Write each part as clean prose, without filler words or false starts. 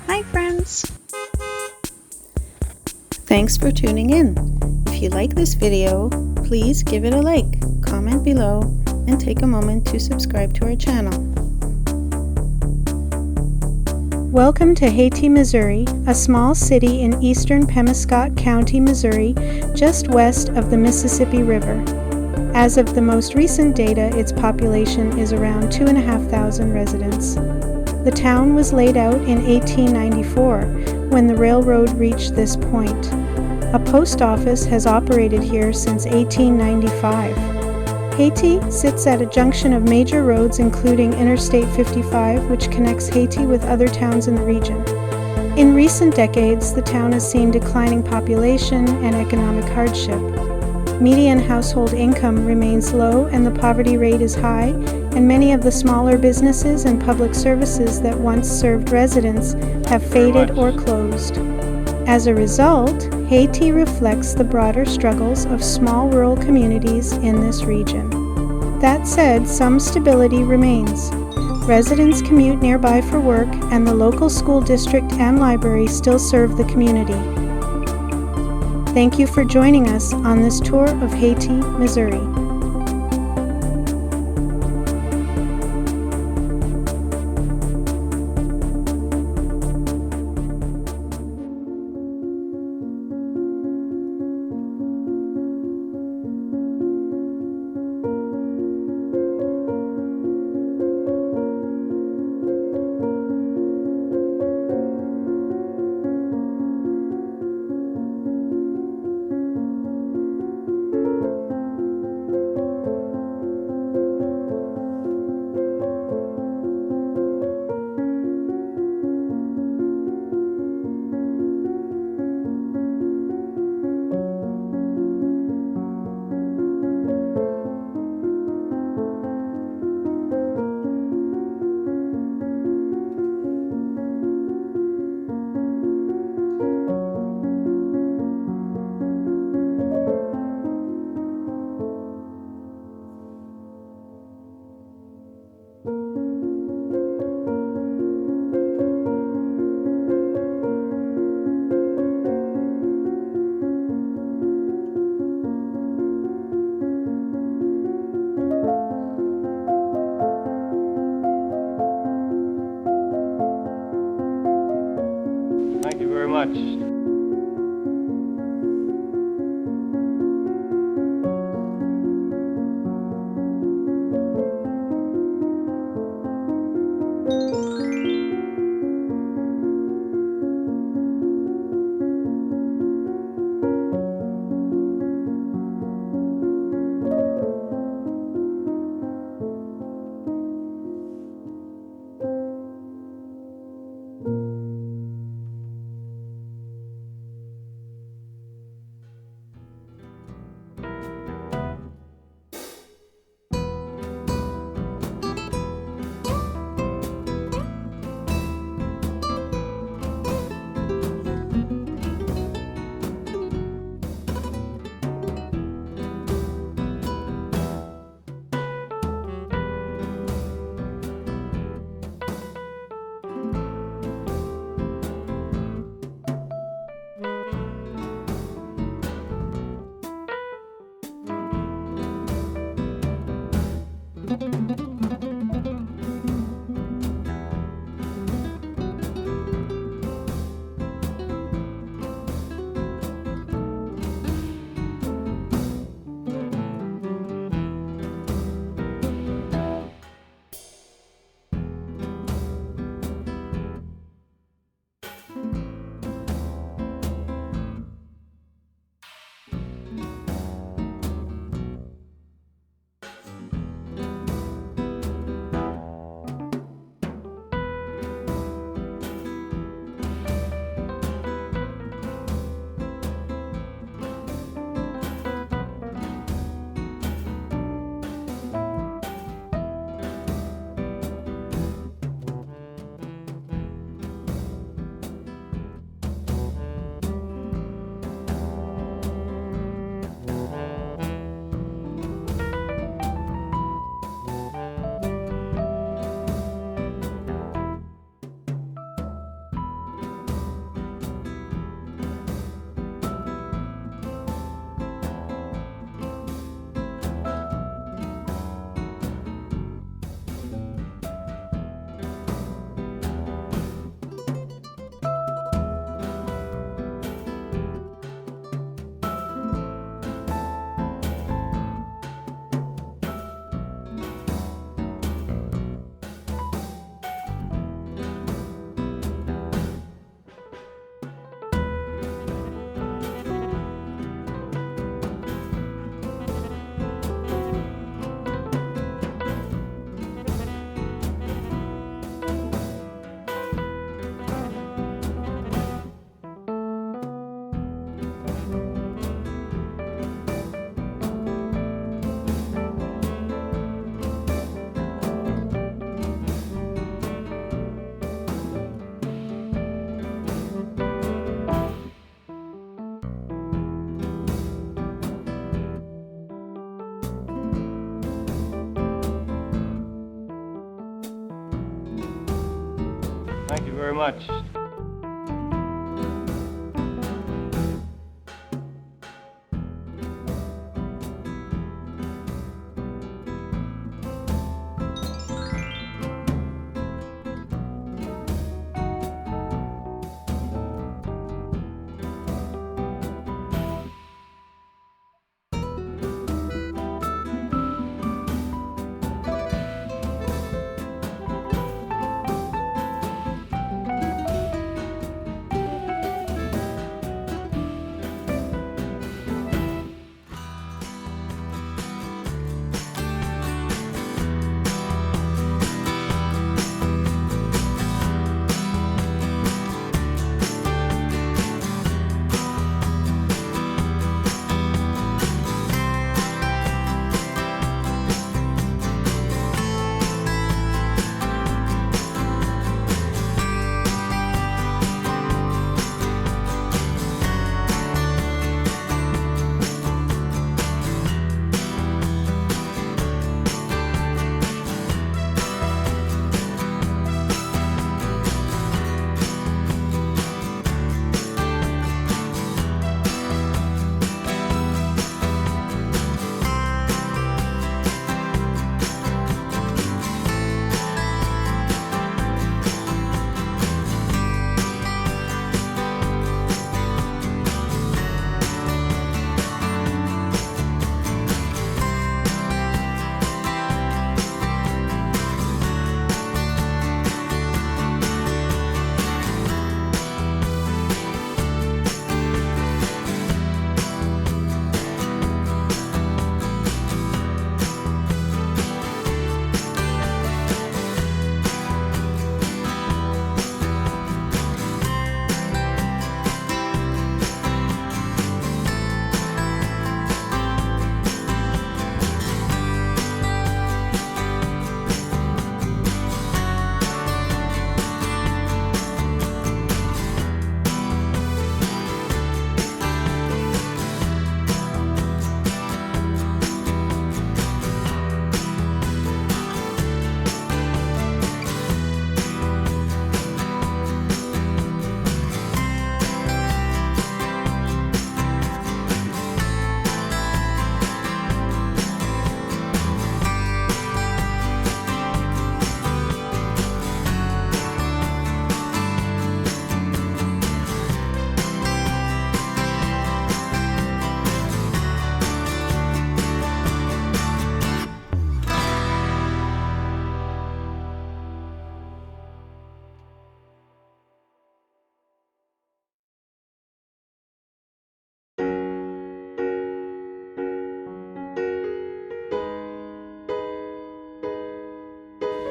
Hi friends! Thanks for tuning in. If you like this video, please give it a like, comment below, and take a moment to subscribe to our channel. Welcome to Hayti, Missouri, a small city in eastern Pemiscot County, Missouri, just west of the Mississippi River. As of the most recent data, its population is around 2,500 residents. The town was laid out in 1894, when the railroad reached this point. A post office has operated here since 1895. Hayti sits at a junction of major roads including Interstate 55, which connects Hayti with other towns in the region. In recent decades, the town has seen declining population and economic hardship. Median household income remains low and the poverty rate is high, and many of the smaller businesses and public services that once served residents have faded or closed. As a result, Hayti reflects the broader struggles of small rural communities in this region. That said, some stability remains. Residents commute nearby for work, and the local school district and library still serve the community. Thank you for joining us on this tour of Hayti, Missouri. Thank you very much. Thank you very much.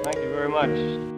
Thank you very much.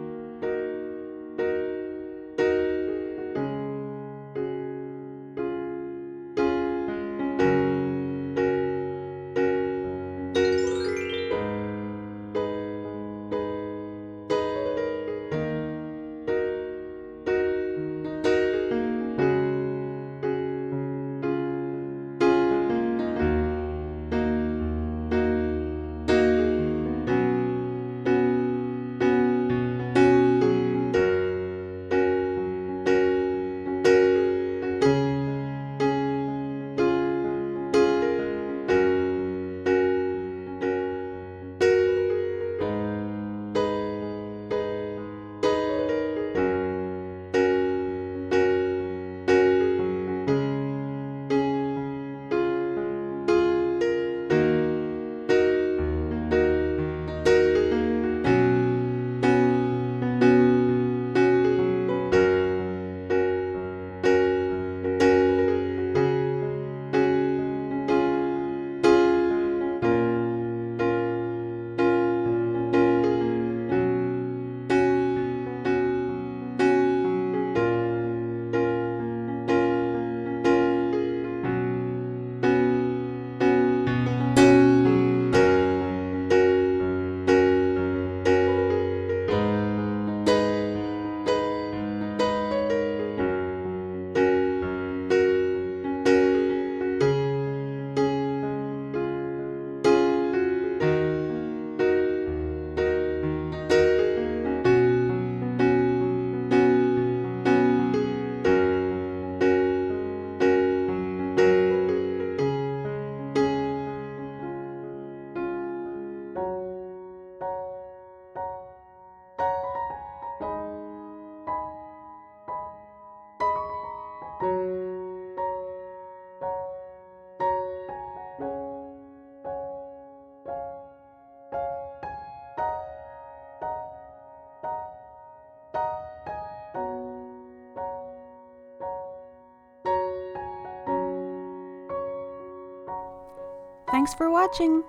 Thanks for watching!